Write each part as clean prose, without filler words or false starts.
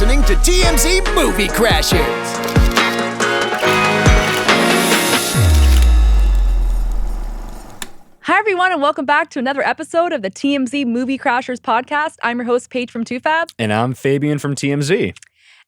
listening to TMZ Movie Crashers. Hi, everyone, and welcome back to another episode of the TMZ Movie Crashers podcast. I'm your host, Paige from toofab. And I'm Fabian from TMZ.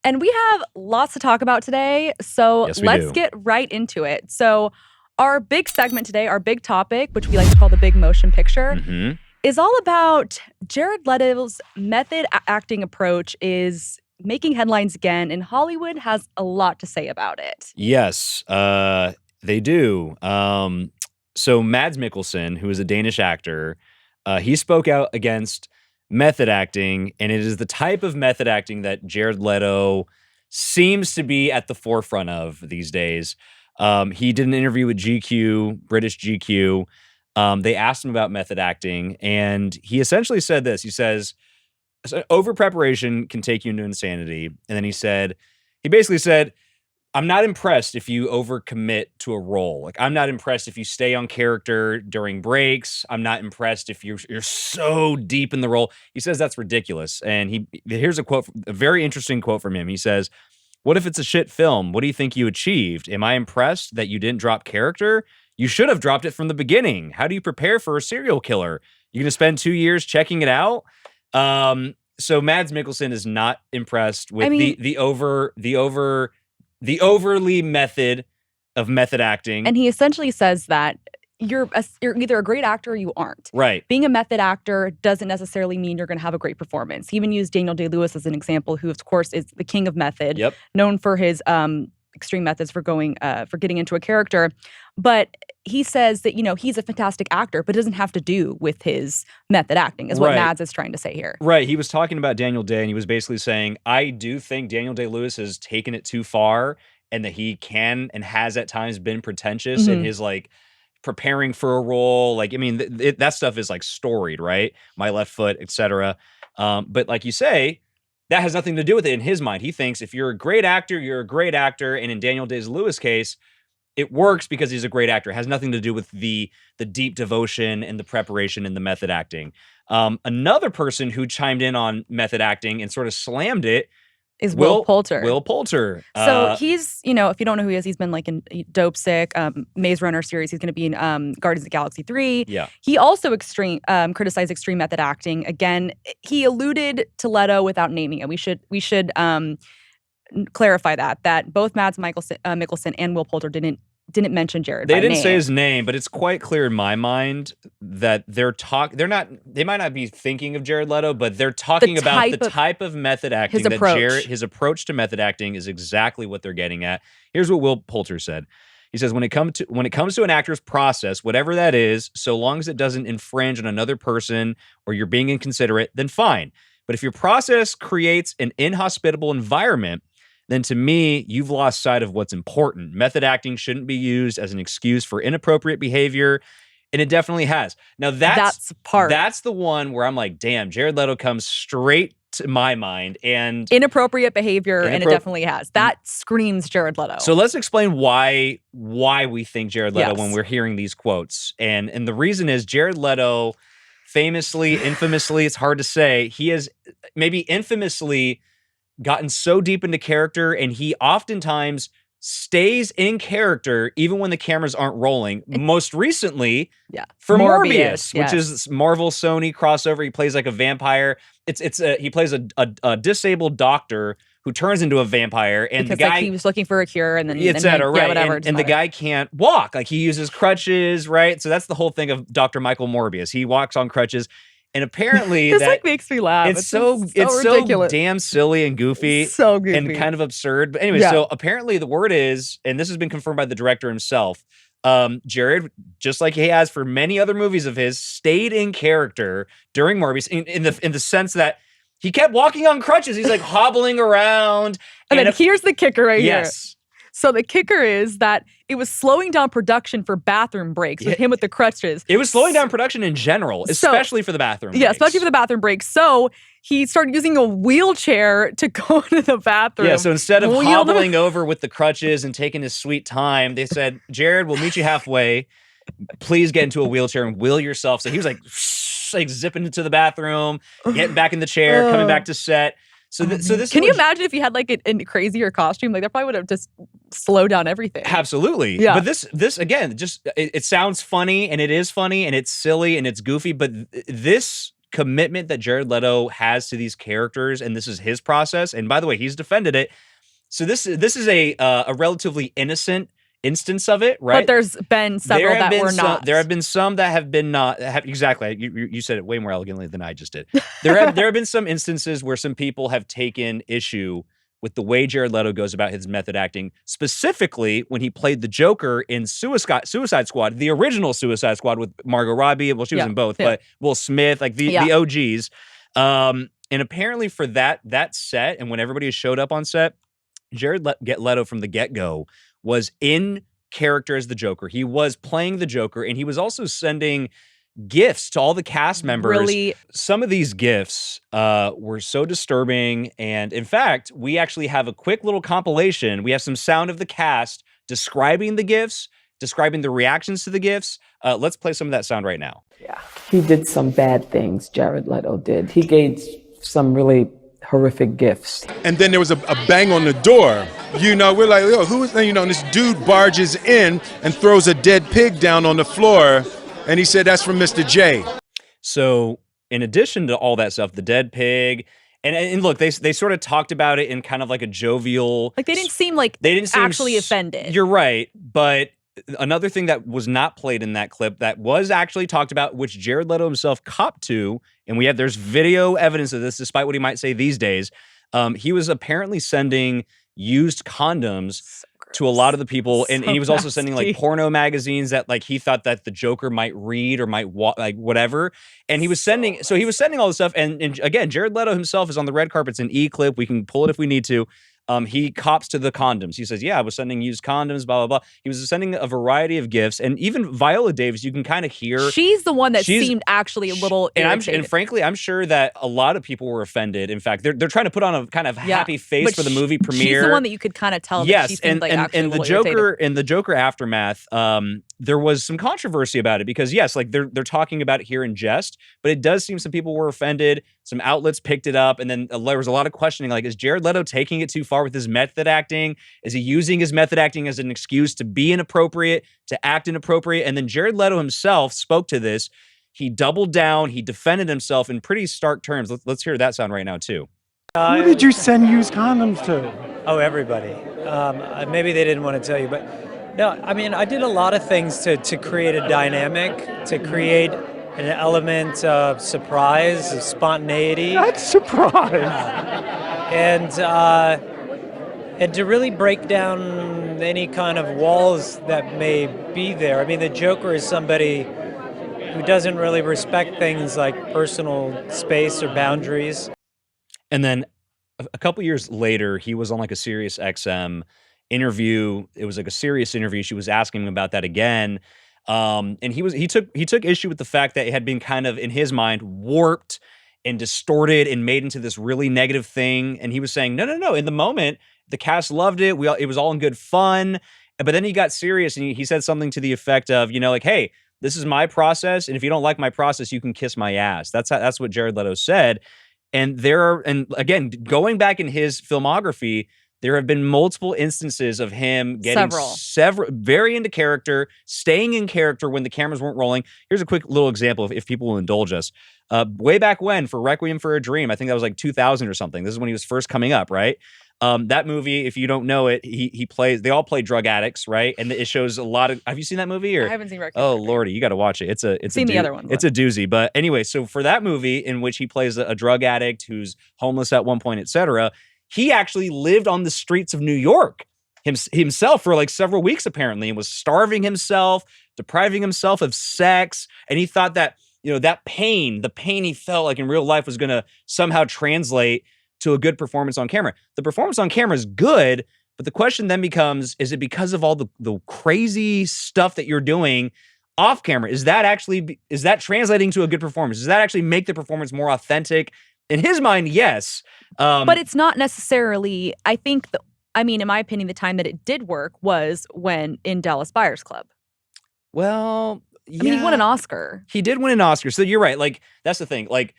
And we have lots to talk about today, so Yes, we let's do. get right into it. So our big segment today, our big topic, which we like to call the big motion picture, is all about Jared Leto's method acting approach is making headlines again, and Hollywood has a lot to say about it. Yes, they do. So Mads Mikkelsen, who is a Danish actor, he spoke out against method acting, and it is the type of method acting that Jared Leto seems to be at the forefront of these days. He did an interview with GQ, British GQ. They asked him about method acting, and he essentially said this. He says, over preparation can take you into insanity. And then he basically said, I'm not impressed if you overcommit to a role. Like, I'm not impressed if you stay on character during breaks. I'm not impressed if you're so deep in the role. He says that's ridiculous. And here's a quote, a very interesting quote from him. He says, what if it's a shit film? What do you think you achieved? Am I impressed that you didn't drop character? You should have dropped it from the beginning. How do you prepare for a serial killer? You're going to spend 2 years checking it out? So Mads Mikkelsen is not impressed with the overly method of method acting. And he essentially says that you're either a great actor or you aren't. Right. Being a method actor doesn't necessarily mean you're going to have a great performance. He even used Daniel Day-Lewis as an example, who, of course, is the king of method, known for his extreme methods for getting into a character. But he says that, he's a fantastic actor, but it doesn't have to do with his method acting, is what Mads is trying to say here. Right. He was talking about Daniel Day, and he was basically saying, I do think Daniel Day-Lewis has taken it too far, and that he can and has at times been pretentious in his, preparing for a role. That stuff is, storied, right? My left foot, etc. But like you say, that has nothing to do with it in his mind. He thinks if you're a great actor, you're a great actor. And in Daniel Day-Lewis' case, it works because he's a great actor. It has nothing to do with the deep devotion and the preparation and the method acting. Another person who chimed in on method acting and sort of slammed it is Will Poulter. Will Poulter. So he's, if you don't know who he is, he's been in Dope Sick, Maze Runner series. He's going to be in Guardians of the Galaxy 3. Yeah. He also criticized extreme method acting. Again, he alluded to Leto without naming it. We should clarify that both Mads Mikkelsen and Will Poulter didn't mention Jared. They didn't say his name, but it's quite clear in my mind that they might not be thinking of Jared Leto, but they're talking about the type of method acting his approach to method acting is exactly what they're getting at. Here's what Will Poulter said. He says, when it comes to an actor's process, whatever that is, so long as it doesn't infringe on another person or you're being inconsiderate, then fine. But if your process creates an inhospitable environment, then to me, you've lost sight of what's important. Method acting shouldn't be used as an excuse for inappropriate behavior, and it definitely has. Now, that's the one where I'm like, damn, Jared Leto comes straight to my mind. And inappropriate behavior, and it definitely has. That screams Jared Leto. So let's explain why we think Jared Leto when we're hearing these quotes. And the reason is Jared Leto, famously, infamously, it's hard to say, he has maybe infamously gotten so deep into character, and he oftentimes stays in character even when the cameras aren't rolling. Most recently, for Morbius, which is Marvel Sony crossover. He plays like a vampire. He plays a disabled doctor who turns into a vampire, and because the guy he was looking for a cure, and then etc. Right, whatever. And the guy can't walk. He uses crutches, right? So that's the whole thing of Dr. Michael Morbius. He walks on crutches. And apparently this makes me laugh. It's so ridiculous. So damn silly and goofy. So goofy. And kind of absurd. But anyway, so apparently the word is, and this has been confirmed by the director himself, Jared, just like he has for many other movies of his, stayed in character during Morbius in the sense that he kept walking on crutches. He's hobbling around. And then here's the kicker right here. Yes. So the kicker is that it was slowing down production for bathroom breaks with him with the crutches. It was slowing down production in general, especially for the bathroom breaks. Yeah, especially for the bathroom breaks. So he started using a wheelchair to go to the bathroom. Yeah, so instead of hobbling over with the crutches and taking his sweet time, they said, Jared, we'll meet you halfway. Please get into a wheelchair and wheel yourself. So he was zipping into the bathroom, getting back in the chair, coming back to set. So this Can is you imagine if you had like a crazier costume? Like that probably would have just slowed down everything. Absolutely. Yeah. But this again, just it sounds funny, and it is funny, and it's silly, and it's goofy, but this commitment that Jared Leto has to these characters, and this is his process, and by the way, he's defended it. So this is a relatively innocent instance of it, right? But there's been several that were not. There have been some that have been not. Exactly. You said it way more elegantly than I just did. There have been some instances where some people have taken issue with the way Jared Leto goes about his method acting, specifically when he played the Joker in Suicide Squad, the original Suicide Squad with Margot Robbie. Well, she was in both, but Will Smith, like the OGs. And apparently for that set, and when everybody showed up on set, Jared Leto from the get-go was in character as the Joker. He was playing the Joker, and he was also sending gifts to all the cast members. Really? Some of these gifts were so disturbing, and in fact, we actually have a quick little compilation. We have some sound of the cast describing the gifts, describing the reactions to the gifts. Let's play some of that sound right now. Yeah, he did some bad things, Jared Leto did. He gave some really horrific gifts. And then there was a bang on the door. You know, we're like, yo, who is that? You know, and this dude barges in and throws a dead pig down on the floor. And he said, that's from Mr. J. So in addition to all that stuff, the dead pig, and look, they sort of talked about it in kind of like a jovial. Like they didn't seem actually offended. You're right. But another thing that was not played in that clip that was actually talked about, which Jared Leto himself copped to, and there's video evidence of this, despite what he might say these days. He was apparently sending used condoms to a lot of the people, and he was also sending like porno magazines that like he thought that the Joker might read or might like whatever. And he was sending all this stuff. And again, Jared Leto himself is on the red carpets in E-Clip. We can pull it if we need to. He cops to the condoms. He says, yeah, I was sending used condoms, blah, blah, blah. He was sending a variety of gifts. And even Viola Davis, you can kind of hear. She's the one that seemed actually a little irritated. And frankly, I'm sure that a lot of people were offended. In fact, they're trying to put on a kind of happy face for the movie premiere. She's the one that you could kind of tell that she seemed and the Joker in the Joker aftermath, there was some controversy about it because yes, like they're talking about it here in jest, but it does seem some people were offended. Some outlets picked it up, and then there was a lot of questioning. Like, is Jared Leto taking it too far with his method acting? Is he using his method acting as an excuse to be inappropriate, to act inappropriate? And then Jared Leto himself spoke to this. He doubled down. He defended himself in pretty stark terms. Let's hear that sound right now too. Who did you send used condoms to? Oh, everybody. Maybe they didn't want to tell you, but no, I mean, I did a lot of things to create a dynamic, to create an element of surprise, of spontaneity. That's surprise. And to really break down any kind of walls that may be there. I mean, the Joker is somebody who doesn't really respect things like personal space or boundaries. And then a couple years later, he was on like a Sirius XM interview. It was like a serious interview. She was asking him about that again. And he took issue with the fact that it had been kind of, in his mind, warped and distorted and made into this really negative thing. And he was saying, no. In the moment, the cast loved it. It was all in good fun. But then he got serious and he said something to the effect of, like, hey, this is my process. And if you don't like my process, you can kiss my ass. That's what Jared Leto said. And again, going back in his filmography, there have been multiple instances of him getting several very into character, staying in character when the cameras weren't rolling. Here's a quick little example if people will indulge us. Way back when, for Requiem for a Dream, I think that was like 2000 or something. This is when he was first coming up, right? That movie, if you don't know it, they all play drug addicts, right? And it shows a lot of, have you seen that movie? Or? I haven't seen Requiem. Oh, Lordy, you got to watch it. It's the other ones. It's a doozy. But anyway, so for that movie in which he plays a drug addict who's homeless at one point, etc., he actually lived on the streets of New York himself for like several weeks, apparently, and was starving himself, depriving himself of sex. And he thought that, that pain, the pain he felt like in real life was going to somehow translate to a good performance on camera. The performance on camera is good, but the question then becomes, is it because of all the crazy stuff that you're doing off camera? Is that translating to a good performance? Does that actually make the performance more authentic? In his mind, yes. But it's not necessarily, I think, in my opinion, the time that it did work was when in Dallas Buyers Club. Well, yeah. I mean, he won an Oscar. He did win an Oscar. So you're right. Like, that's the thing. Like,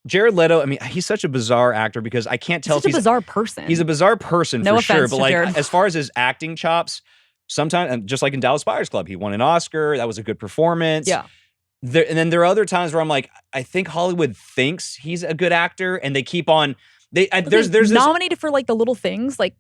Jared Leto, I mean, he's such a bizarre actor because I can't tell He's such a bizarre person. He's a bizarre person No for sure. offense But to like, Jared. as far as his acting chops, sometimes, just like in Dallas Buyers Club, he won an Oscar. That was a good performance. Yeah. And then there are other times where I'm like, I think Hollywood thinks he's a good actor, and they keep on. There's this nominated for like the little things, like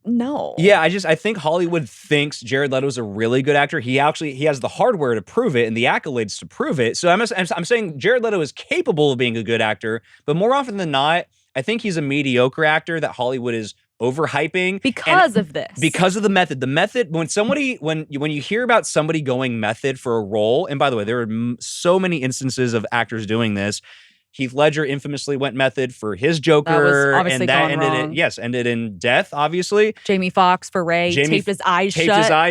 no. Yeah, I think Hollywood thinks Jared Leto is a really good actor. He has the hardware to prove it and the accolades to prove it. So I'm saying Jared Leto is capable of being a good actor, but more often than not, I think he's a mediocre actor that Hollywood is overhyping because of this. Because of the method. The method, when you hear about somebody going method for a role, and by the way, there are so many instances of actors doing this. Heath Ledger infamously went method for his Joker, that was obviously and that gone wrong. ended in death. Obviously, Jamie Foxx for Ray taped his eyes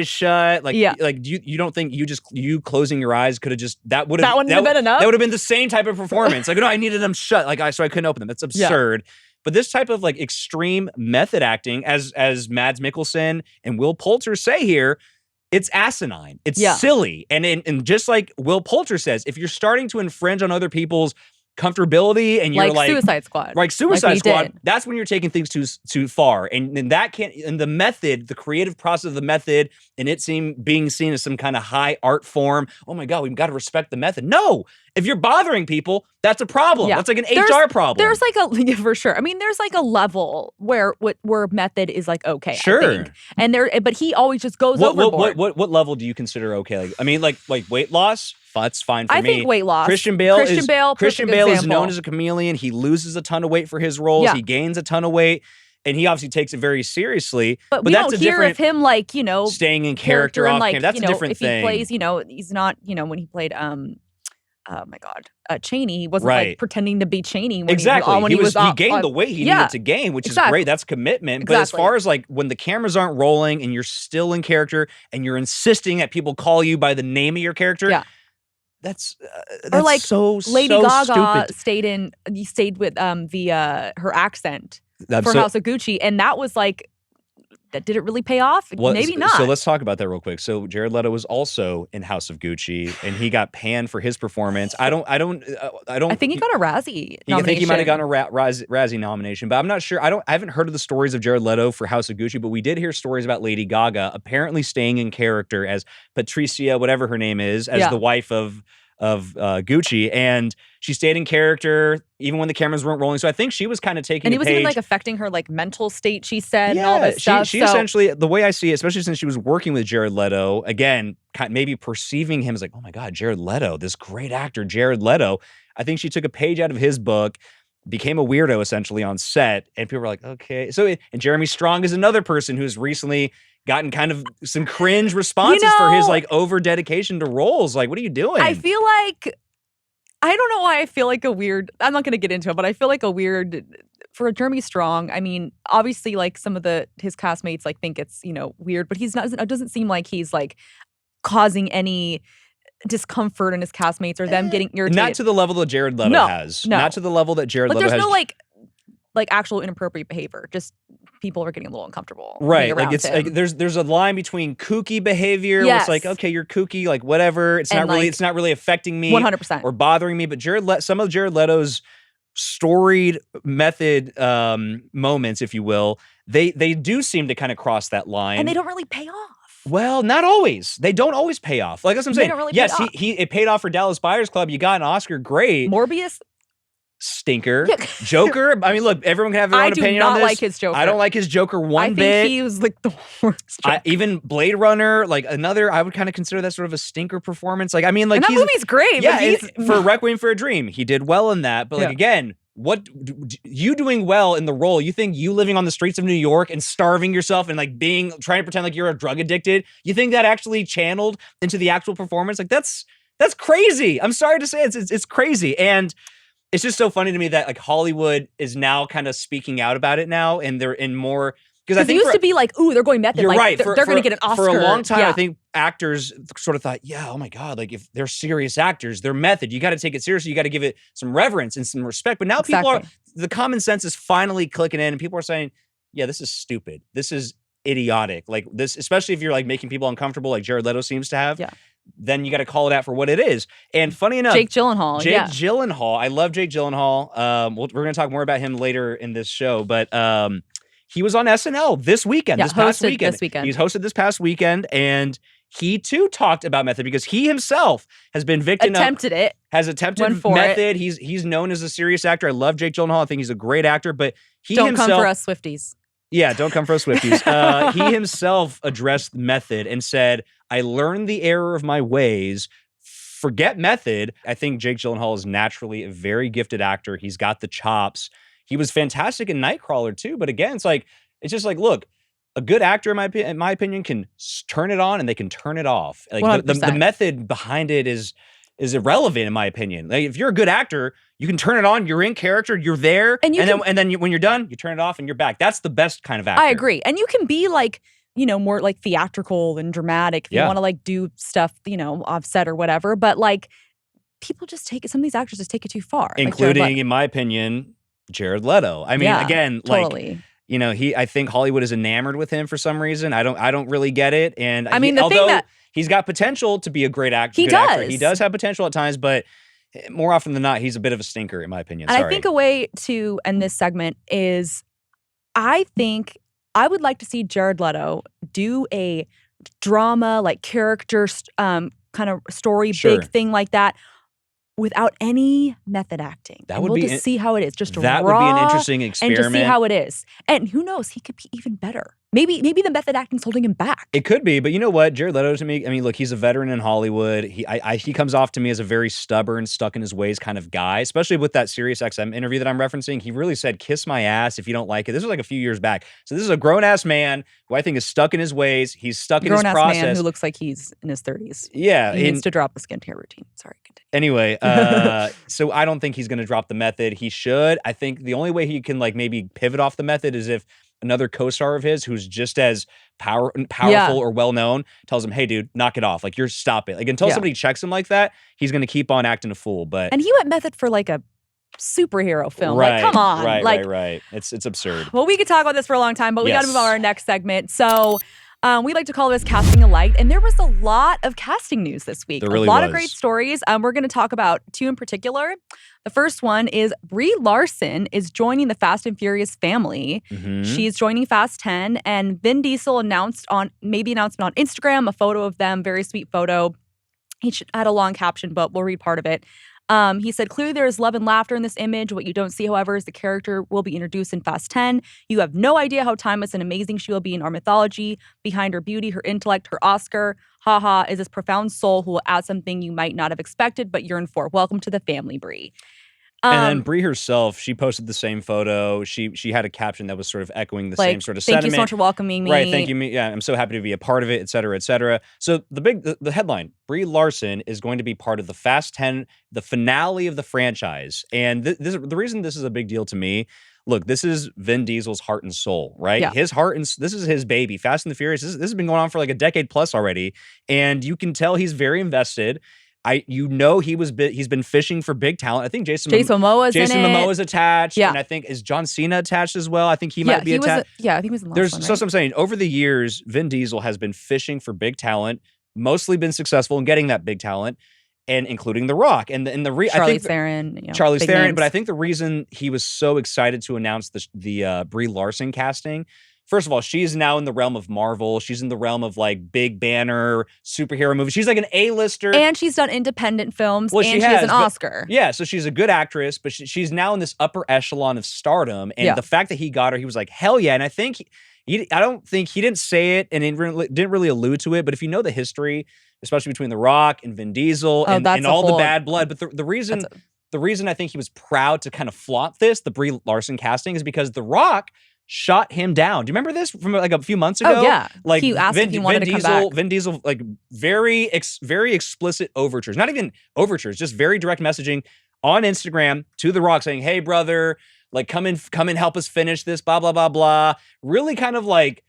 shut. Like, you don't think you closing your eyes could have just that would have been enough. That would have been the same type of performance. Like, no, I needed them shut. So I couldn't open them. That's absurd. Yeah. But this type of like extreme method acting, as Mads Mikkelsen and Will Poulter say here, it's asinine. It's silly. And just like Will Poulter says, if you're starting to infringe on other people's comfortability and you're like Suicide Squad. Like Suicide Squad, that's when you're taking things too far. And that can't, and the method, the creative process of the method, and it being seen as some kind of high art form. Oh my God, we've got to respect the method. No, if you're bothering people, that's a problem. Yeah. That's like an HR problem. There's like for sure. I mean, there's like a level where method is like okay. Sure. I think. And but he always just goes overboard. What level do you consider okay? Like, I mean, like weight loss. That's fine for me. I think weight loss. Christian Bale is known as a chameleon. He loses a ton of weight for his roles. Yeah. He gains a ton of weight. And he obviously takes it very seriously. But we that's don't hear of him like, staying in character off camera. That's a different if thing. If he plays, he's not, when he played oh my God, Cheney, he wasn't like pretending to be Cheney when he gained the weight he needed to gain, which is great. That's commitment. But as far as like when the cameras aren't rolling and you're still in character and you're insisting that people call you by the name of your character, that's or like so Lady Gaga stupid. stayed with her accent for House of Gucci, and that was like that didn't really pay off. Well, maybe not. So let's talk about that real quick. So Jared Leto was also in House of Gucci, and he got panned for his performance. I think he got a Razzie nomination. I think he might have gotten a Razzie nomination, but I'm not sure. I haven't heard of the stories of Jared Leto for House of Gucci, but we did hear stories about Lady Gaga apparently staying in character as Patricia, whatever her name is, as the wife of Gucci, and she stayed in character even when the cameras weren't rolling. So I think she was kind of taking. And he was even like affecting her like mental state. She said, and all this stuff. She essentially, the way I see it, especially since she was working with Jared Leto, again, maybe perceiving him as like, oh my God, Jared Leto, this great actor, Jared Leto. I think she took a page out of his book, became a weirdo essentially on set, and people were like, okay. So, and Jeremy Strong is another person who's recently gotten kind of some cringe responses for his like over dedication to roles. Like, what are you doing? I feel like, I don't know why I feel like a weird, I'm not going to get into it, but I feel like a weird, for Jeremy Strong, I mean, obviously like some of his castmates like think it's, weird, but it doesn't seem like he's like causing any discomfort in his castmates or them getting irritated. Not to the level that Jared Leto has. No. Not to the level that Jared Leto has. But there's no like actual inappropriate behavior. Just people are getting a little uncomfortable. Right. Like it's like there's a line between kooky behavior where it's like, okay, you're kooky, like whatever. It's not really affecting me 100% or bothering me. But some of Jared Leto's storied method moments, if you will, they do seem to kind of cross that line. And they don't really pay off. Well, not always. They don't always pay off. Like that's what I'm saying. They don't really yes, pay off. It paid off for Dallas Buyers Club. You got an Oscar, great. Morbius. Stinker. Joker. I mean, look, everyone can have their own opinion on this. I do not like his Joker. I don't like his Joker one bit. I think he was like the worst Joker. Even Blade Runner, like another, I would kind of consider that sort of a stinker performance. Like, I mean, like and that movie's great. Yeah, for Requiem for a Dream, he did well in that. But like again, what you doing well in the role? You think you living on the streets of New York and starving yourself and like trying to pretend like you're a drug addicted? You think that actually channeled into the actual performance? Like that's crazy. I'm sorry to say it's crazy. And it's just so funny to me that like Hollywood is now kind of speaking out about it now, and they're in more because I think it used to be like, ooh, they're going method. You're like, right. They're going to get an Oscar. For a long time, I think actors sort of thought, yeah, oh my God, like if they're serious actors, they're method. You got to take it seriously. You got to give it some reverence and some respect. But now the common sense is finally clicking in, and people are saying, yeah, this is stupid. This is idiotic. Like this, especially if you're like making people uncomfortable, like Jared Leto seems to have. Yeah. then you got to call it out for what it is. And funny enough, Jake Gyllenhaal. I love Jake Gyllenhaal. We're going to talk more about him later in this show, but he was on SNL this weekend. This past weekend. He's hosted this past weekend, and he too talked about method because he himself has been attempted method. He's known as a serious actor. I love Jake Gyllenhaal. I think he's a great actor, but don't come for us Swifties. Yeah, don't come for us Swifties. He himself addressed method and said, I learned the error of my ways. Forget method. I think Jake Gyllenhaal is naturally a very gifted actor. He's got the chops. He was fantastic in Nightcrawler too. But again, it's just like, look, a good actor, in my opinion, can turn it on and they can turn it off. Like the method behind it is irrelevant, in my opinion. Like, if you're a good actor, you can turn it on. You're in character. You're there, and then when you're done, you turn it off and you're back. That's the best kind of actor. I agree, and you can be like, more like theatrical and dramatic if you want to like do stuff, offset or whatever. But like, people just take it. Some of these actors just take it too far, including, in my opinion, Jared Leto. I mean, again, totally. I think Hollywood is enamored with him for some reason. I don't really get it. And I mean, although he's got potential to be a great actor. He does. He does have potential at times, but more often than not, he's a bit of a stinker, in my opinion. And I think a way to end this segment is, I think I would like to see Jared Leto do a drama, like character kind of story, big thing like that, without any method acting. We'll just see how it is. Just that would be an interesting experiment. And just see how it is. And who knows, he could be even better. Maybe the method acting's holding him back. It could be, but you know what? Jared Leto, to me, I mean, look, he's a veteran in Hollywood. He comes off to me as a very stubborn, stuck in his ways kind of guy, especially with that Sirius XM interview that I'm referencing. He really said, kiss my ass if you don't like it. This was like a few years back. So this is a grown-ass man who I think is stuck in his ways. He's stuck in his process. Grown-ass man who looks like he's in his 30s. Yeah. He needs to drop the skincare routine. Sorry, continue. Anyway, so I don't think he's going to drop the method. He should. I think the only way he can like maybe pivot off the method is if another co-star of his who's just as powerful or well-known tells him, hey, dude, knock it off. Like, stop it. Like, until somebody checks him like that, he's going to keep on acting a fool. And he went method for like a superhero film. Right, like, come on. Right. It's absurd. Well, we could talk about this for a long time, but we got to move on to our next segment. So we like to call this Casting a Light, and there was a lot of casting news this week. There really a lot was. of great stories. We're going to talk about two in particular. The first one is Brie Larson is joining the Fast and Furious family. Mm-hmm. She's joining Fast 10, and Vin Diesel announced on Instagram a photo of them, very sweet photo. He had a long caption, but we'll read part of it. He said, clearly there is love and laughter in this image. What you don't see, however, is the character will be introduced in Fast 10. You have no idea how timeless and amazing she will be in our mythology. Behind her beauty, her intellect, her Oscar, is this profound soul who will add something you might not have expected but yearn for. Welcome to the family, Brie. And then Brie herself, she posted the same photo. She had a caption that was sort of echoing the same sort of sentiment. Thank you so much for welcoming me. Right, thank you. Yeah, I'm so happy to be a part of it, et cetera, et cetera. So the headline, Brie Larson is going to be part of the Fast 10, the finale of the franchise. And the reason this is a big deal to me, look, this is Vin Diesel's heart and soul, right? Yeah. His heart and this is his baby. Fast and the Furious, this has been going on for like a decade plus already. And you can tell he's very invested. He's been fishing for big talent. I think Jason Momoa is attached. Yeah. And I think, is John Cena attached as well? I think he might be attached. I think he was in the last one, right? So that's what I'm saying. Over the years, Vin Diesel has been fishing for big talent, mostly been successful in getting that big talent, and including The Rock. And Charlize Theron. Charlize Theron. Names. But I think the reason he was so excited to announce the Brie Larson casting, first of all, she's now in the realm of Marvel. She's in the realm of like big banner superhero movies. She's like an A-lister. And she's done independent films, and she has an Oscar. Yeah, so she's a good actress, but she's now in this upper echelon of stardom. And the fact that he got her, he was like, hell yeah. And I think, he didn't say it and he didn't really allude to it, but if you know the history, especially between The Rock and Vin Diesel and all the bad blood, but the reason I think he was proud to kind of flaunt the Brie Larson casting is because The Rock shot him down. Do you remember this from like a few months ago? Oh, yeah. Like he asked if he wanted to come back. Vin Diesel, like very explicit overtures. Not even overtures, just very direct messaging on Instagram to The Rock saying, hey, brother, like come and help us finish this, blah, blah, blah, blah. Really kind of like,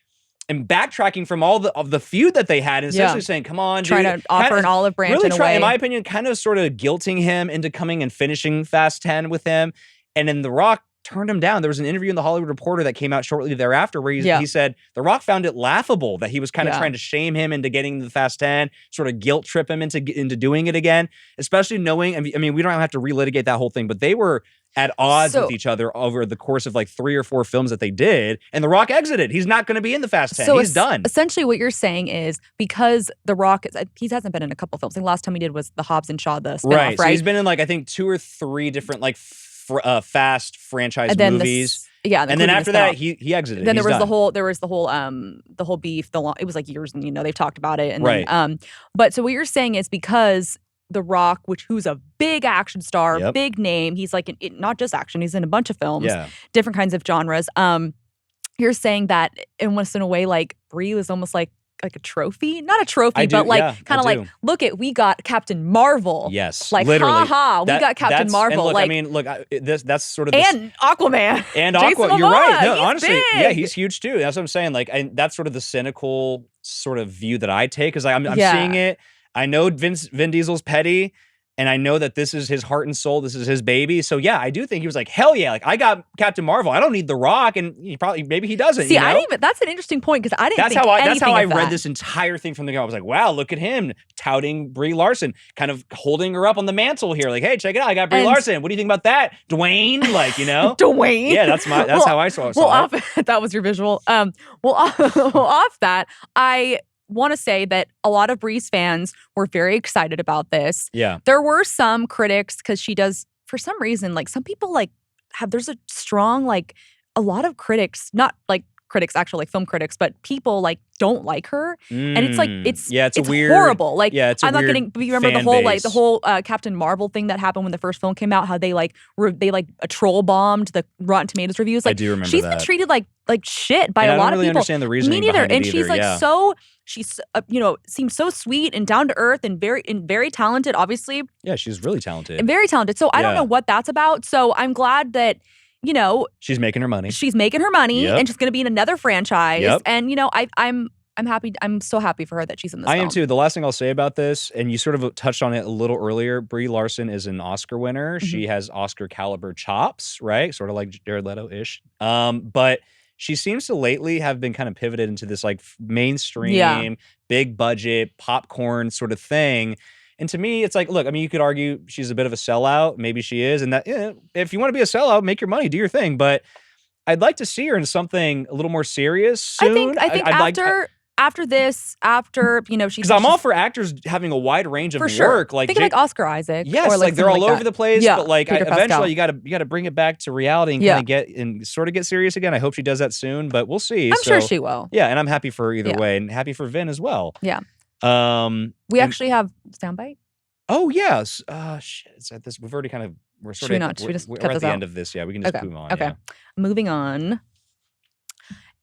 and backtracking from all of the feud that they had and essentially saying, come on, dude. Trying to offer an olive branch really in a way. In my opinion, kind of sort of guilting him into coming and finishing Fast 10 with him. And then The Rock turned him down. There was an interview in the Hollywood Reporter that came out shortly thereafter where he said The Rock found it laughable that he was kind of trying to shame him into getting the Fast 10, sort of guilt trip him into doing it again, especially knowing, I mean, we don't have to relitigate that whole thing, but they were at odds with each other over the course of like 3 or 4 films that they did, and The Rock exited. He's not going to be in the Fast 10. He's done. Essentially what you're saying is because The Rock, he hasn't been in a couple films. The last time he did was the Hobbs and Shaw, the spinoff, right? So he's been in like, I think 2 or 3 different like Fast franchise movies. And then after that, he exited. Then there was the whole beef. It was like years, and they've talked about it. And then, but so what you're saying is because The Rock, who's a big action star, big name, he's like not just action, he's in a bunch of films, different kinds of genres. You're saying that in a way, like Brie was almost like a trophy, not a trophy, but like kind of like, look at, we got Captain Marvel. Yes, like literally. we got Captain Marvel. Look, like, I mean, look, that's sort of and Aquaman and Aquaman. You're right. No, honestly, big. he's huge too. That's what I'm saying. Like, that's sort of the cynical sort of view that I take, because like, I'm seeing it. I know Vin Diesel's petty. And I know that this is his heart and soul. This is his baby. So yeah, I do think he was like, hell yeah, like I got Captain Marvel. I don't need The Rock, and maybe he doesn't. See, I didn't even. That's an interesting point because I didn't. That's how I read this entire thing from the go. I was like, wow, look at him touting Brie Larson, kind of holding her up on the mantle here. Like, hey, check it out, I got Brie Larson. What do you think about that, Dwayne? Like, Dwayne. Yeah, that's how I saw it. That was your visual. Off that, I want to say that a lot of Brie's fans were very excited about this. Yeah. There were some critics because she does, for some reason, like some people like there's a strong, like a lot of critics, not like critics, actually like film critics, but people like don't like her. And it's like, it's weird, horrible. Like, I'm not getting, you remember the whole Captain Marvel thing that happened when the first film came out, how they a troll bombed the Rotten Tomatoes reviews. Like, I do remember she's been treated like shit by a lot of people. I don't really understand the reasoning. Me neither. And she's like she's seems so sweet and down to earth and very talented, obviously. Yeah, she's really talented. And very talented. So I don't know what that's about. So I'm glad that she's making her money. She's making her money, and she's going to be in another franchise. Yep. And I'm happy. I'm so happy for her that she's in this. I am too. The last thing I'll say about this, and you sort of touched on it a little earlier, Brie Larson is an Oscar winner. Mm-hmm. She has Oscar caliber chops, right? Sort of like Jared Leto-ish. But she seems to lately have been kind of pivoted into this like mainstream, big budget, popcorn sort of thing. And to me, it's like, look, I mean, you could argue she's a bit of a sellout. Maybe she is. And that, if you want to be a sellout, make your money, do your thing. But I'd like to see her in something a little more serious soon. I think after this, she's... Because I'm all for actors having a wide range of work. Like, think like Oscar Isaac. Yes, or like they're all over the place. Yeah, but like eventually you got to bring it back to reality and kind of get serious again. I hope she does that soon, but we'll see. I'm sure she will. Yeah, and I'm happy for her either way, and happy for Vin as well. Yeah. We actually have soundbite. Oh yes. Shit. It's at this. We've already kind of. We're sort of. We're at the end of this. Yeah, we can just move on. Okay. Moving on.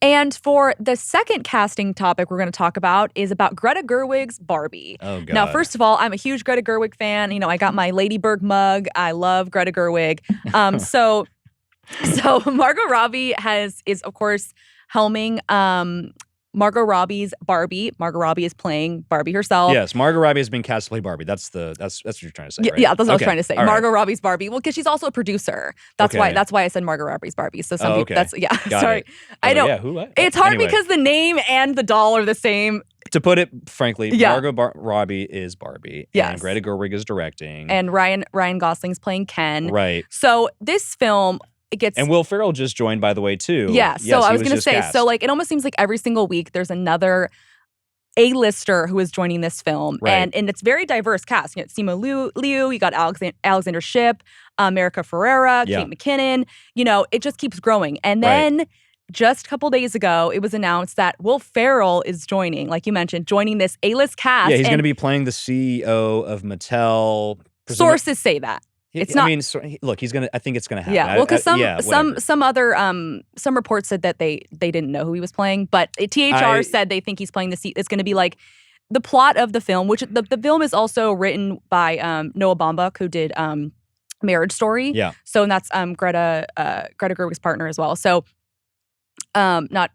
And for the second casting topic we're going to talk about is about Greta Gerwig's Barbie. Oh, God. Now, first of all, I'm a huge Greta Gerwig fan. I got my Lady Bird mug. I love Greta Gerwig. So Margot Robbie is of course helming Margot Robbie's Barbie. Margot Robbie is playing Barbie herself. Yes, Margot Robbie has been cast to play Barbie. That's what you're trying to say, right? Yeah, that's what I was trying to say. All Margot Robbie's Barbie. Well, because she's also a producer. That's why I said Margot Robbie's Barbie. So some people, sorry. I don't. Yeah, who? What? It's hard because the name and the doll are the same. To put it frankly, Margot Robbie is Barbie. Yes. And Greta Gerwig is directing. And Ryan Gosling's playing Ken. Right. So this film. And Will Ferrell just joined, by the way, too. Yeah, so I was going to say, cast. So like it almost seems like every single week there's another A-lister who is joining this film. Right. And it's very diverse cast. You got Simu Liu, you got Alexander Shipp, America Ferrera, Kate McKinnon. It just keeps growing. And then just a couple days ago, it was announced that Will Ferrell is joining, like you mentioned, joining this A-list cast. Yeah, he's going to be playing the CEO of Mattel. Sources say that. It's not. I mean, look, he's gonna. I think it's gonna happen. Yeah, well, because some other some reports said that they didn't know who he was playing, but THR said they think he's playing it's going to be like the plot of the film, which the film is also written by Noah Baumbach, who did Marriage Story. Yeah. So and that's Greta Gerwig's partner as well. So not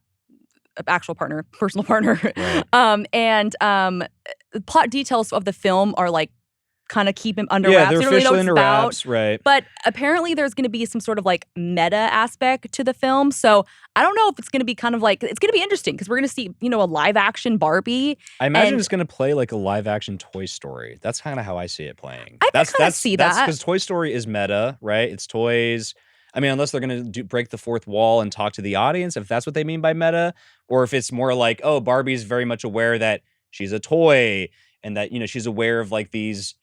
actual partner, personal partner. Right. And the plot details of the film are like kind of keep him under Yeah, wraps. they're We don't really know officially what it's under about. wraps, right? But apparently there's going to be some sort of like meta aspect to the film. So I don't know if it's going to be kind of like, it's going to be interesting because we're going to see, a live action Barbie. I imagine it's going to play like a live action Toy Story. That's kind of how I see it playing. I can kind of see that. Because Toy Story is meta, right? It's toys. I mean, unless they're going to break the fourth wall and talk to the audience, if that's what they mean by meta, or if it's more like, oh, Barbie's very much aware that she's a toy and that, she's aware of like these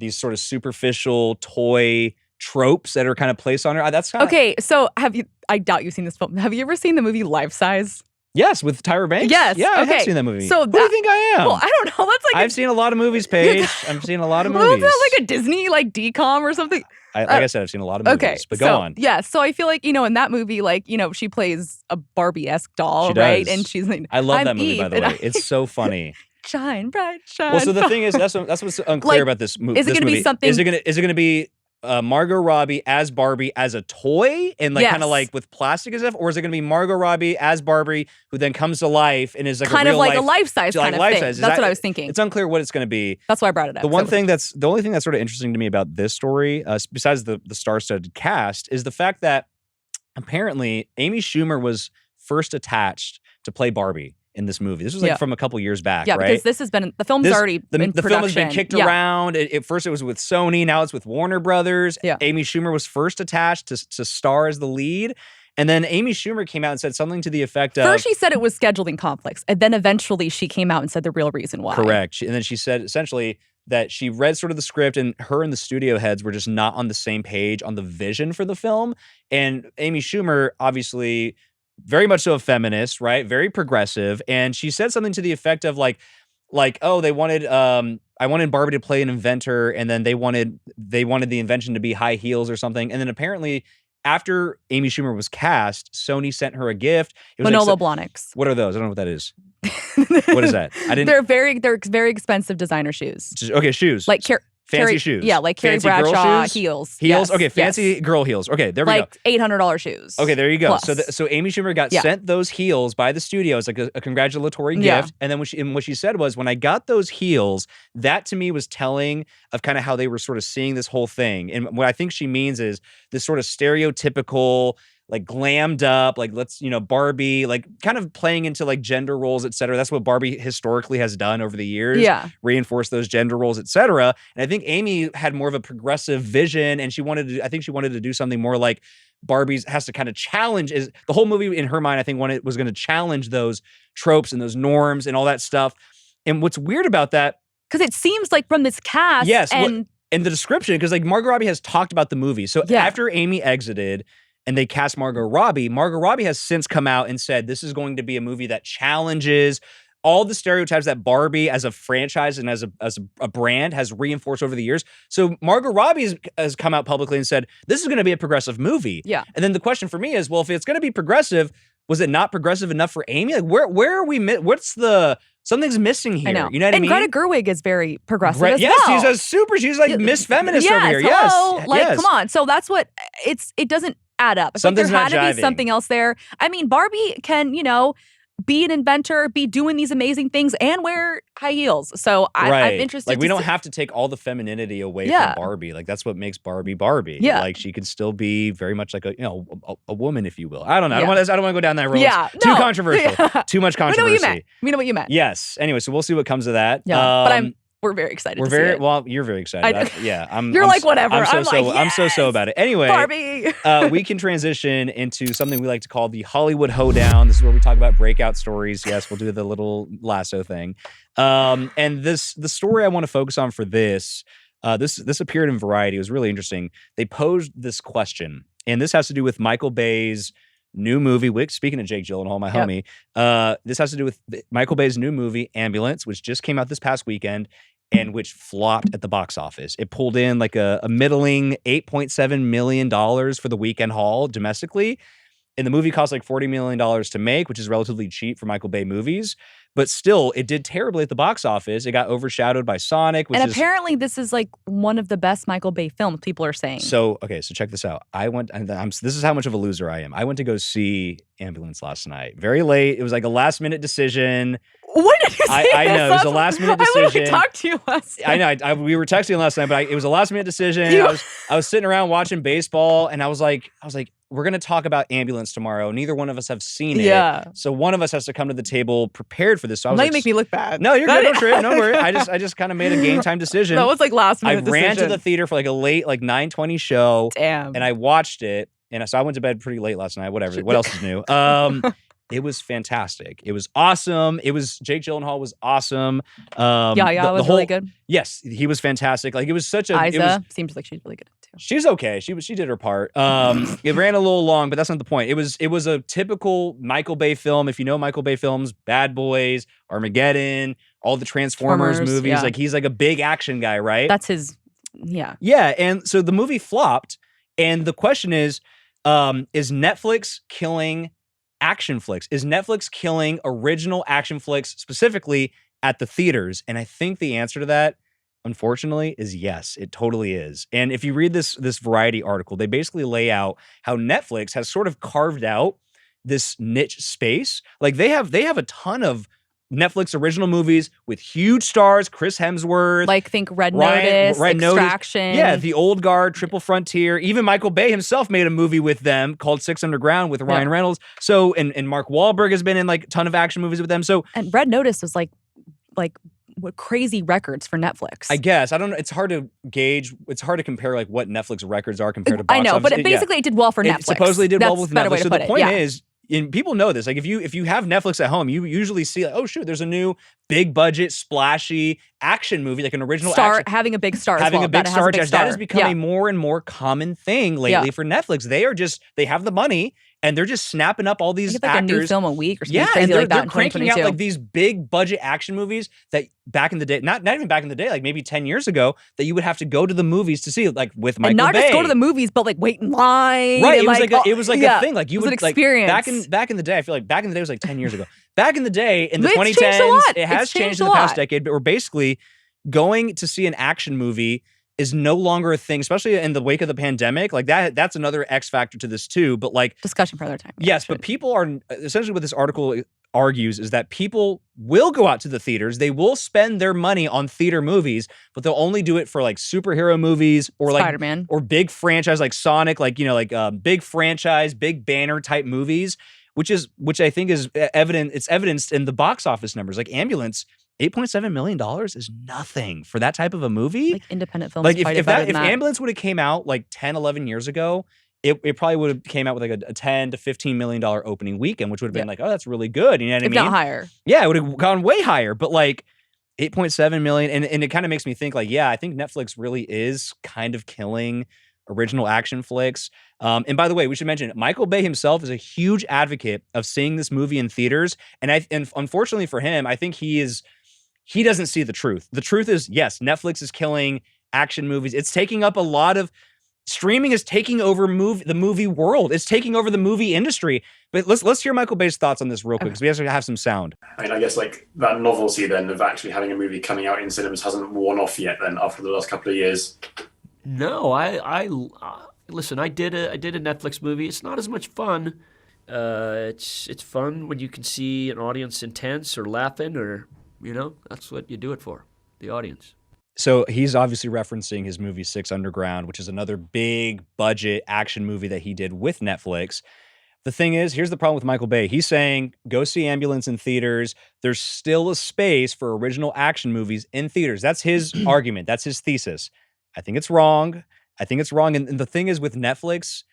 sort of superficial toy tropes that are kind of placed on her. That's kind of... Okay, so I doubt you've seen this film. Have you ever seen the movie Life Size? Yes, with Tyra Banks. Yes. Yeah, I okay. have seen that movie. So who do you think I am? Well, I don't know. That's like I've seen a lot of movies, Paige. I've seen a lot of movies. Well, like a Disney, like DCOM or something. Like I said, I've seen a lot of movies. Okay, but go on. Yeah, so I feel like, in that movie, like, she plays a Barbie-esque doll, right? And she's like, I love I'm that movie, Eve, by the way. It's so funny. Shine bright, shine. Well, so the thing is, that's what's unclear about this movie. Is it going to be something? Is it going to be Margot Robbie as Barbie as a toy and like kind of like with plastic and stuff, or is it going to be Margot Robbie as Barbie who then comes to life and is like kind a of real like life, a life size kind of thing? That's what I was thinking. It's unclear what it's going to be. That's why I brought it up. The only thing that's sort of interesting to me about this story, besides the star-studded cast, is the fact that apparently Amy Schumer was first attached to play Barbie in this movie. This was like from a couple years back, right? Yeah, because this has been, the film's already in the film has been kicked around. First it was with Sony, now it's with Warner Brothers. Yeah. Amy Schumer was first attached to star as the lead. And then Amy Schumer came out and said something to the effect of... First she said it was scheduling conflicts, and then eventually she came out and said the real reason why. Correct. And then she said essentially that she read sort of the script and her and the studio heads were just not on the same page on the vision for the film. And Amy Schumer, obviously... very much so a feminist, right? Very progressive. And she said something to the effect of like, oh, they wanted, I wanted Barbie to play an inventor, and then they wanted the invention to be high heels or something. And then apparently after Amy Schumer was cast, Sony sent her a gift. It was Manolo Blahniks. What are those? I don't know what that is. What is that? They're very expensive designer shoes. Okay, shoes. Like fancy shoes. Yeah, like Carrie fancy Bradshaw shoes? heels. Heels? Yes, Okay, fancy girl heels. Okay, there we go. Like $800 shoes. Okay, there you go. Plus. So Amy Schumer got sent those heels by the studio as like a congratulatory gift. And then what she said was, when I got those heels, that to me was telling of kind of how they were sort of seeing this whole thing. And what I think she means is this sort of stereotypical, like glammed up, like Barbie, like kind of playing into like gender roles, et cetera. That's what Barbie historically has done over the years. Yeah. Reinforce those gender roles, et cetera. And I think Amy had more of a progressive vision, and she wanted to do something more like Barbie's has to kind of challenge. Is the whole movie in her mind, I think, was going to challenge those tropes and those norms and all that stuff. And what's weird about that, because it seems like from this cast, and the description, because like Margot Robbie has talked about the movie. So after Amy exited and they cast Margot Robbie has since come out and said this is going to be a movie that challenges all the stereotypes that Barbie as a franchise and as a brand has reinforced over the years. So Margot Robbie has come out publicly and said this is going to be a progressive movie. Yeah. And then the question for me is, well, if it's going to be progressive, was it not progressive enough for Amy? Like where are we? Something's missing here. I know. You know what I mean? And Greta Gerwig is very progressive as yes, well. she's like Miss Feminist over here. Hello. Yes. Like, come on. So that's what it doesn't add up. Something's there had not to jiving. be something else there. I mean, Barbie can, be an inventor, be doing these amazing things, and wear high heels. So I'm interested. Like we don't have to take all the femininity away from Barbie. Like that's what makes Barbie Barbie. Yeah. Like she could still be very much like a woman, if you will. I don't know. Yeah. I don't want to go down that road. Yeah. It's too controversial. Too much controversy. We know what you meant. Yes. Anyway, so we'll see what comes of that. Yeah. But we're very excited. You're very excited. You're like whatever. I'm so about it. Anyway, Barbie. we can transition into something we like to call the Hollywood Hoedown. This is where we talk about breakout stories. Yes, we'll do the little lasso thing. And the story I want to focus on for this appeared in Variety. It was really interesting. They posed this question, and this has to do with Michael Bay's new movie. Speaking of Jake Gyllenhaal, my homie, this has to do with Michael Bay's new movie, Ambulance, which just came out this past weekend and which flopped at the box office. It pulled in like a middling $8.7 million for the weekend haul domestically. And the movie cost like $40 million to make, which is relatively cheap for Michael Bay movies. But still, it did terribly at the box office. It got overshadowed by Sonic, which apparently this is like one of the best Michael Bay films, people are saying. So check this out. This is how much of a loser I am. I went to go see Ambulance last night. Very late. It was like a last minute decision. When did you say I know, it was a last-minute decision. I literally talked to you last night. I know, we were texting last night, but it was a last-minute decision. I was sitting around watching baseball, and I was like, we're going to talk about Ambulance tomorrow. Neither one of us have seen it. Yeah. So one of us has to come to the table prepared for this. So I was Now like, you make me look bad. No, you're good. Don't trip. Don't worry. I just kind of made a game time decision. That was like last minute I ran decision. to the theater for like a late, like 9:20 show. Damn. And I watched it. And so I went to bed pretty late last night. Whatever. What else is new? It was fantastic. It was awesome. Jake Gyllenhaal was awesome. Yeah, was really good. Yes, he was fantastic. Like it was such a. Isa seems like she's really good too. She's okay. She did her part. It ran a little long, but that's not the point. It was a typical Michael Bay film. If you know Michael Bay films, Bad Boys, Armageddon, all the Transformers movies. Yeah. Like he's like a big action guy, right? That's his. Yeah. Yeah, and so the movie flopped, and the question is Netflix killing action flicks? Is Netflix killing original action flicks specifically at the theaters? And I think the answer to that, unfortunately, is yes. It totally is. And if you read this Variety article, they basically lay out how Netflix has sort of carved out this niche space. Like they have a ton of Netflix original movies with huge stars, Chris Hemsworth. Like think Red Notice, Extraction. Yeah, The Old Guard, Triple Frontier. Even Michael Bay himself made a movie with them called Six Underground with Ryan Reynolds. So, and Mark Wahlberg has been in like a ton of action movies with them. So, and Red Notice was like what crazy records for Netflix. I guess. I don't know. It's hard to gauge. It's hard to compare like what Netflix records are compared to box I know, office. but basically it did well for Netflix. It supposedly did well with That's a better way Netflix. to So put the it. point is, and people know this, like if you have Netflix at home, you usually see like, oh shoot, there's a new big budget, splashy action movie, like an original action. Having a big star. Having as well. a big star. That has become Yeah. a more and more common thing lately for Netflix. They have the money and they're just snapping up all these It's like actors. a new film a week or something Yeah, crazy and they're, like that they're in cranking 2022. out like these big budget action movies that back in the day, not even back in the day, like maybe 10 years ago, that you would have to go to the movies to see, like with Michael and not Bay. just go to the movies, but like wait in line. Right, and it was like a thing. Like you would an experience. like back in the day. I feel like back in the day was like 10 years ago. Back in the day, in the It's 2010s, changed a lot. it has It's changed changed in a the past lot. decade. But we're basically going to see an action movie is no longer a thing, especially in the wake of the pandemic. Like that's another X factor to this too. But like discussion for another time. Yes, but people are essentially what this article argues is that people will go out to the theaters. They will spend their money on theater movies, but they'll only do it for like superhero movies or like Spider-Man or big franchise like Sonic, like big franchise, big banner type movies, which I think is evident. It's evidenced in the box office numbers. Like Ambulance, $8.7 million is nothing for that type of a movie. Like independent films. Like if Ambulance would have came out like 10, 11 years ago, it probably would have came out with like a $10 to $15 million opening weekend, which would have been like, oh, that's really good. You know what I mean? If not higher. Yeah, it would have gone way higher. But like 8.7 million, and it kind of makes me think like, yeah, I think Netflix really is kind of killing original action flicks. And by the way, we should mention Michael Bay himself is a huge advocate of seeing this movie in theaters. And unfortunately for him, I think he doesn't see the truth. The truth is, yes, Netflix is killing action movies. It's taking up a lot of streaming is taking over the movie world. It's taking over the movie industry. But let's hear Michael Bay's thoughts on this real quick because we actually have some sound. I mean, I guess like that novelty then of actually having a movie coming out in cinemas hasn't worn off yet. Then after the last couple of years. No, I listen. I did a Netflix movie. It's not as much fun. It's fun when you can see an audience intense or laughing or that's what you do it for, the audience. So he's obviously referencing his movie Six Underground, which is another big budget action movie that he did with Netflix. The thing is, here's the problem with Michael Bay. He's saying, go see Ambulance in theaters. There's still a space for original action movies in theaters. That's his argument. That's his thesis. I think it's wrong. And the thing is with Netflix,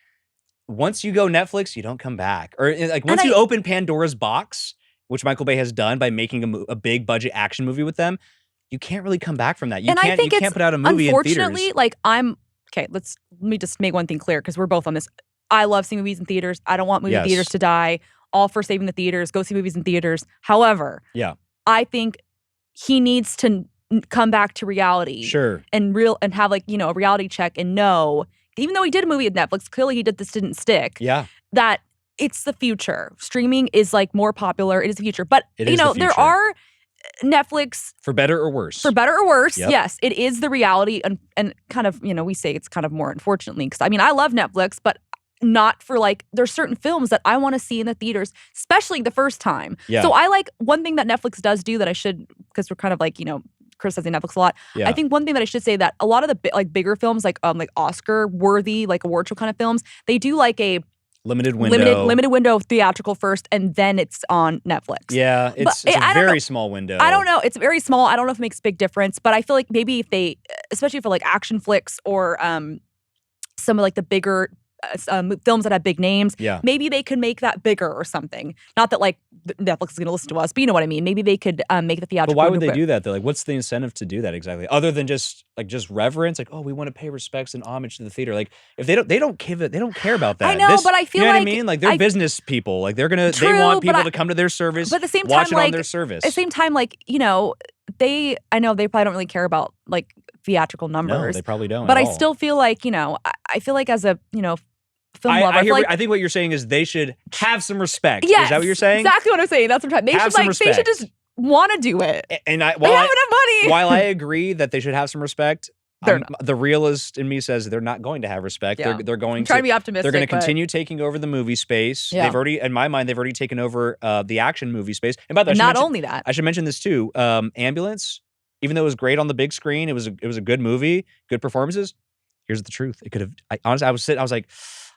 once you go Netflix, you don't come back. Or like once you open Pandora's box, which Michael Bay has done by making a big budget action movie with them, you can't really come back from that. You can't put out a movie in theaters. Unfortunately, like let me just make one thing clear because we're both on this. I love seeing movies in theaters. I don't want movie theaters to die. All for saving the theaters. Go see movies in theaters. However, I think he needs to come back to reality. Sure. And have like, a reality check and know, even though he did a movie with Netflix, clearly this didn't stick. Yeah. That it's the future. Streaming is like more popular. It is the future. But there are Netflix for better or worse. For better or worse, Yep. yes, it is the reality, and kind of we say it's kind of more unfortunately because I love Netflix, but not for like, there's certain films that I want to see in the theaters, especially the first time. Yeah. So I like one thing that Netflix does do that I should, because we're kind of like, criticizing Netflix a lot. Yeah. I think one thing that I should say that a lot of the bigger films, like Oscar worthy, like award show kind of films, they do like a limited window theatrical first, and then it's on Netflix. Yeah, it's a very small window. I don't know. It's very small. I don't know if it makes a big difference, but I feel like maybe if they, especially for like action flicks or some of like the bigger films that have big names, maybe they could make that bigger or something. Not that like Netflix is going to listen to us, but you know what I mean. Maybe they could make the theatrical. But why would they do that though? Like, what's the incentive to do that exactly? Other than just reverence, like, oh, we want to pay respects and homage to the theater. Like, if they don't care about that. I know, but I feel you know like what I mean. Like, they're business people. Like, they want people to come to their service. But at the same watch time, it on their service. At the same time, like I know they probably don't really care about like theatrical numbers. No, they probably don't. But I still feel like I feel like as a film lover, I think what you're saying is they should have some respect. Yes, is that what you're saying? Exactly what I'm saying. That's what I'm trying. They should just want to do it. And they have enough money. While I agree that they should have some respect, the realist in me says they're not going to have respect. Yeah. They're going to be optimistic. They're going to continue taking over the movie space. Yeah. They've already, in my mind, taken over the action movie space. And by the way, not only that, I should mention this too. Ambulance, even though it was great on the big screen, it was a good movie, good performances. Here's the truth. It could have. Honestly, I was like,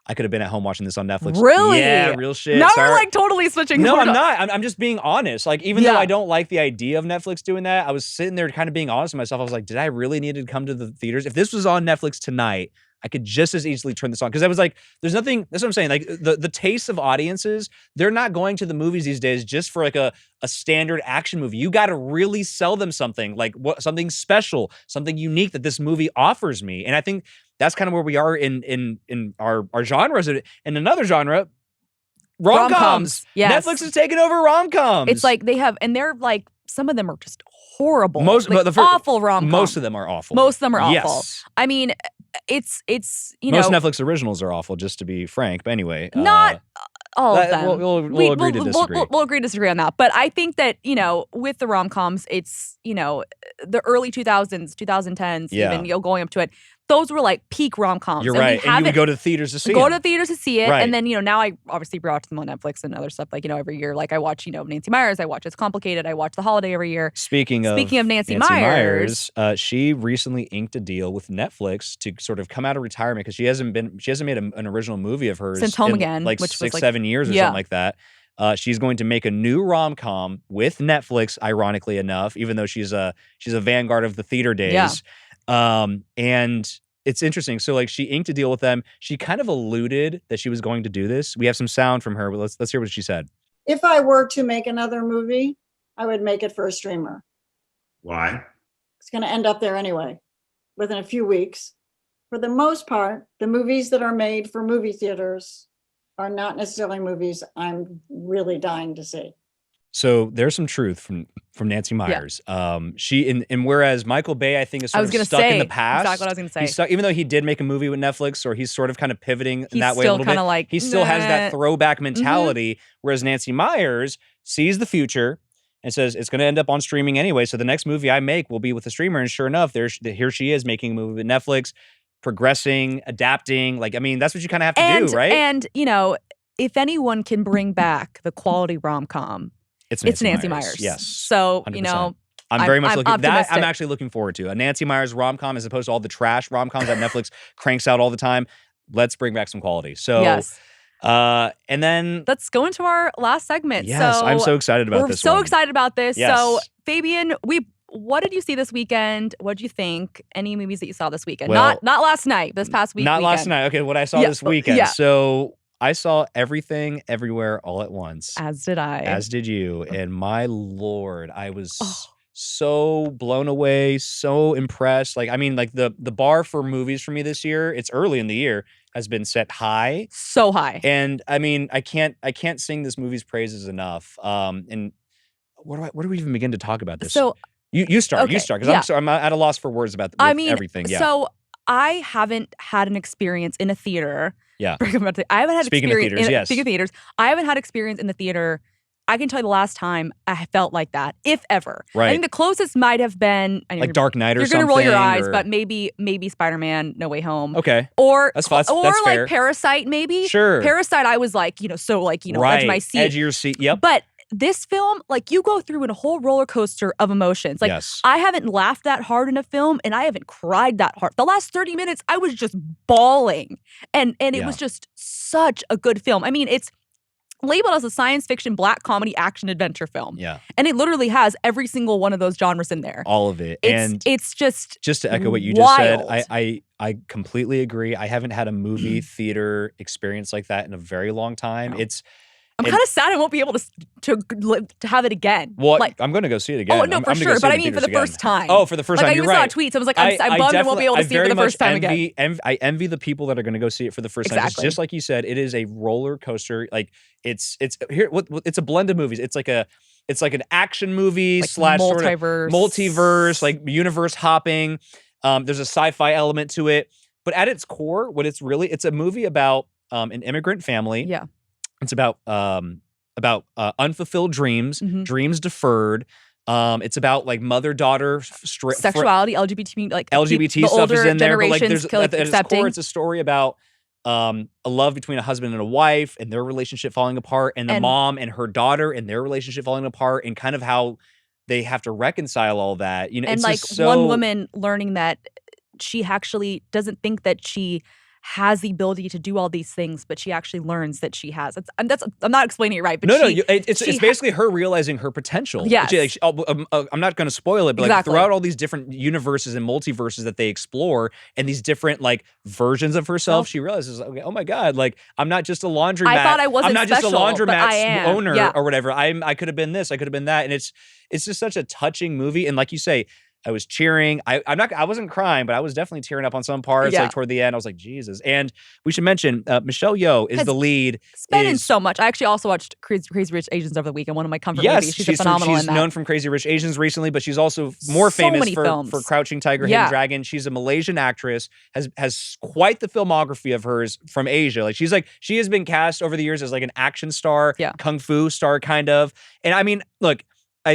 I could have been at home watching this on Netflix. Really? Yeah, real shit. Now we're like totally switching. No, I'm not. I'm just being honest. Like, even though I don't like the idea of Netflix doing that, I was sitting there kind of being honest with myself. I was like, did I really need to come to the theaters? If this was on Netflix tonight, I could just as easily turn this on. Because I was like, there's nothing, that's what I'm saying. Like, the taste of audiences, they're not going to the movies these days just for like a standard action movie. You got to really sell them something, like something special, something unique that this movie offers me. And I think that's kind of where we are in our genres. In another genre, rom-coms. Yes. Netflix is taking over rom-coms. It's like they have, and they're like, some of them are just horrible. Awful rom-coms. Most of them are awful. Most of them are awful. Yes. I mean, it's most Netflix originals are awful, just to be frank. But anyway, not all of them. We'll agree to disagree. We'll agree to disagree on that. But I think that with the rom-coms, it's the early 2000s, 2010s, even going up to it. Those were like peak rom-coms. You're right. And you would go to the theaters to see it. Go to the theaters to see it. Right. And then, now I obviously watch them on Netflix and other stuff. Like, every year, like I watch, Nancy Meyers. I watch It's Complicated. I watch The Holiday every year. Speaking of Nancy Meyers, she recently inked a deal with Netflix to sort of come out of retirement because she hasn't made an original movie of hers since Home Again, like which 6, was 7 years or something like that. She's going to make a new rom-com with Netflix, ironically enough, even though she's a vanguard of the theater days. Yeah. And it's interesting. So like she inked a deal with them. She kind of alluded that she was going to do this. We have some sound from her, but let's hear what she said. If I were to make another movie, I would make it for a streamer. Why? It's going to end up there anyway, within a few weeks. For the most part, the movies that are made for movie theaters are not necessarily movies I'm really dying to see. So there's some truth from Nancy Meyers. Yeah. And whereas Michael Bay, I think, is sort of stuck in the past. Exactly what I was going to say. He's stuck, even though he did make a movie with Netflix, or he's sort of kind of pivoting in that way a little bit. Like, he still has that throwback mentality. Whereas Nancy Meyers sees the future and says it's going to end up on streaming anyway. So the next movie I make will be with a streamer. And sure enough, here she is making a movie with Netflix, progressing, adapting. Like, I mean, that's what you kind of have to do, right? And if anyone can bring back the quality rom-com, it's Nancy Myers. Yes. So, 100%. I'm very much looking that. I'm actually looking forward to a Nancy Meyers rom-com as opposed to all the trash rom-coms that Netflix cranks out all the time. Let's bring back some quality. So, yes. And then let's go into our last segment. Yes, I'm so excited about this. We're so excited about this. Yes. So, Fabian, what did you see this weekend? What did you think? Any movies that you saw this weekend? Well, not last night. This past weekend. Not last night. Okay, what I saw this weekend. Yeah. So I saw Everything Everywhere All at Once. As did I. As did you. And my Lord, I was so blown away, so impressed. Like, I mean, like the bar for movies for me this year, it's early in the year, has been set high. So high. And I mean, I can't sing this movie's praises enough. And where do we even begin to talk about this? So you start. Okay, you start, because I'm at a loss for words about everything. Yeah. So I haven't had an experience in a theater. Yeah. I haven't had Speaking experience of theaters, yes. Speaking of theaters, I haven't had experience in the theater I can tell you the last time I felt like that, if ever. Right. I think the closest might have been like Dark Knight or something. You're gonna roll your eyes, or... but maybe Spider-Man: No Way Home. Okay. Or that's fine. Or that's like fair. Parasite, maybe. Sure. Parasite, I was like, so like, edge of my seat. Edge of your seat. Yep. But this film, like, you go through in a whole roller coaster of emotions. Like, I haven't laughed that hard in a film, and I haven't cried that hard. The last 30 minutes, I was just bawling, and it was just such a good film. I mean, it's labeled as a science fiction, black comedy, action adventure film. Yeah. And it literally has every single one of those genres in there. All of it. It's just to echo what you wild. just said, I completely agree. I haven't had a movie theater experience like that in a very long time. No. I'm kind of sad I won't be able to have it again. Well, like, I'm going to go see it again. Oh, no, for sure. But I mean for the first time. Oh, for the first time, you're right. I saw tweets. I was like, I'm bummed I won't be able to see it for the first time again. I envy the people that are going to go see it for the first time. It's just like you said, it is a roller coaster. Like it's here. It's a blend of movies. It's like an action movie / multiverse, like universe hopping. There's a sci-fi element to it, but at its core, it's a movie about an immigrant family. Yeah. It's about unfulfilled dreams, dreams deferred. It's about like mother-daughter sexuality, LGBT, like LGBT stuff is in there. But like, there's at its accepting. core, it's a story about a love between a husband and a wife, and their relationship falling apart, and the mom and her daughter and their relationship falling apart, and kind of how they have to reconcile all that. You know, and it's like just so... one woman learning that she actually doesn't think that she has the ability to do all these things, but she actually learns that she has. I'm not explaining it right, but it's basically her realizing her potential. Yes. I'm not going to spoil it, but like throughout all these different universes and multiverses that they explore, and these different like versions of herself, she realizes, okay, oh my God, like I'm not just a laundromat. I thought I wasn't I'm not special, just a laundromat owner or whatever. I could have been this. I could have been that, and it's just such a touching movie. And like you say, I was cheering. I wasn't crying, but I was definitely tearing up on some parts. Like toward the end, I was like, Jesus. And we should mention Michelle Yeoh is the lead. Spending so much. I actually also watched Crazy Rich Asians over the weekend. One of my comfort movies. She's phenomenal in that. She's known from Crazy Rich Asians recently, but she's also more famous for Crouching Tiger, Hidden Dragon. She's a Malaysian actress. Has quite the filmography of hers from Asia. Like she has been cast over the years as like an action star, kung fu star kind of. And I mean, look.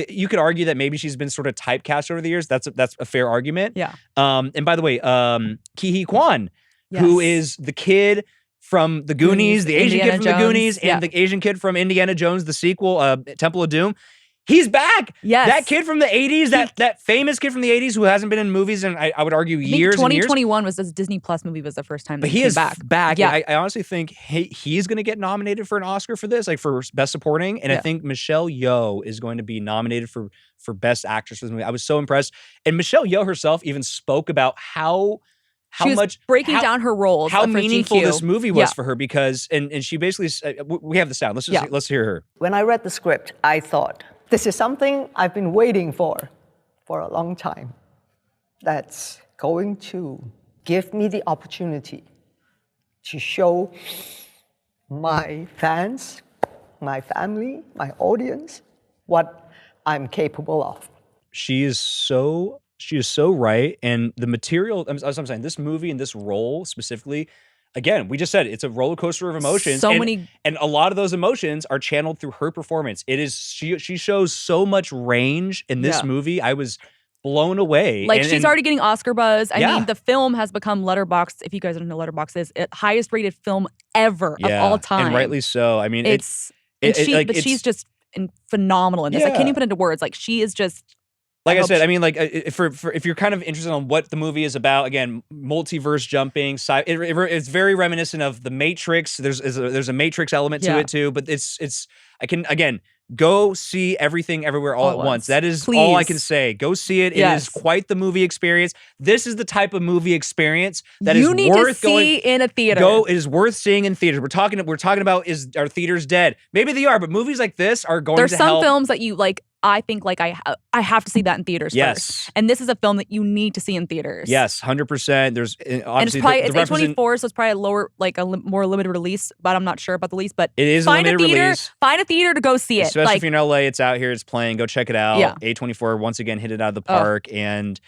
You could argue that maybe she's been sort of typecast over the years. That's a fair argument. Yeah. And by the way, Ke Huy Quan, who is the kid from the Goonies, the Asian kid from the Goonies, and the Asian kid from Indiana Jones, the sequel, Temple of Doom. He's back. Yes. That kid from the 80s, that famous kid from the 80s who hasn't been in movies in, I would argue, years and years. 2021 was this Disney Plus movie was the first time that he is back. Yeah. I honestly think he's going to get nominated for an Oscar for this, like for Best Supporting. And I think Michelle Yeoh is going to be nominated for Best Actress for this movie. I was so impressed. And Michelle Yeoh herself even spoke about how much breaking down her roles, how meaningful this movie was for her, because and she basically we have the sound. Let's hear her. When I read the script, I thought, this is something I've been waiting for a long time. That's going to give me the opportunity to show my fans, my family, my audience, what I'm capable of. She is so right. And the material, as I'm saying, this movie and this role specifically, again, we just said it's a roller coaster of emotions. And a lot of those emotions are channeled through her performance. It is she shows so much range in this movie. I was blown away. Like she's already getting Oscar buzz. I mean, the film has become Letterboxd. If you guys don't know, Letterboxd is highest rated film ever of all time, and rightly so. I mean, she's just phenomenal in this. I can't even put into words. Like she is just. Like I said, I mean, like if you're kind of interested on what the movie is about, again, multiverse jumping, it's very reminiscent of The Matrix. There's a Matrix element to it too, but I can again go see Everything Everywhere All at Once. That is all I can say. Go see it. It is quite the movie experience. This is the type of movie experience that is worth going in a theater. It is worth seeing in theaters. We're talking about are theaters dead? Maybe they are, but movies like this are going to help. There's some films that you like. I think like I have to see that in theaters first. And this is a film that you need to see in theaters. Yes, 100%. There's obviously it's A24, so it's probably a lower, like a more limited release. But I'm not sure about the release. But it is a limited release. Find a theater to go see it. Especially if you're in LA, it's out here, it's playing. Go check it out. A24 once again hit it out of the park, and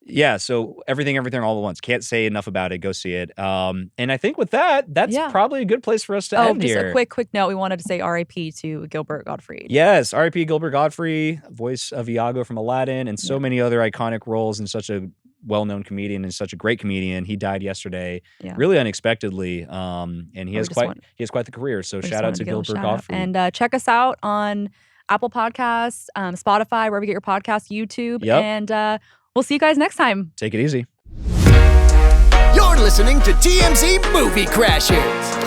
Yeah, so everything all at once. Can't say enough about it. Go see it. And I think with that, that's probably a good place for us to end just here. a quick note. We wanted to say R.I.P. to Gilbert Gottfried. Yes, R.I.P. Gilbert Gottfried, voice of Iago from Aladdin, and so many other iconic roles, and such a well-known comedian and such a great comedian. He died yesterday, really unexpectedly, and he has quite the career. So shout out to Gilbert Gottfried. And check us out on Apple Podcasts, Spotify, wherever you get your podcasts, YouTube, and we'll see you guys next time. Take it easy. You're listening to TMZ Movie Crashers.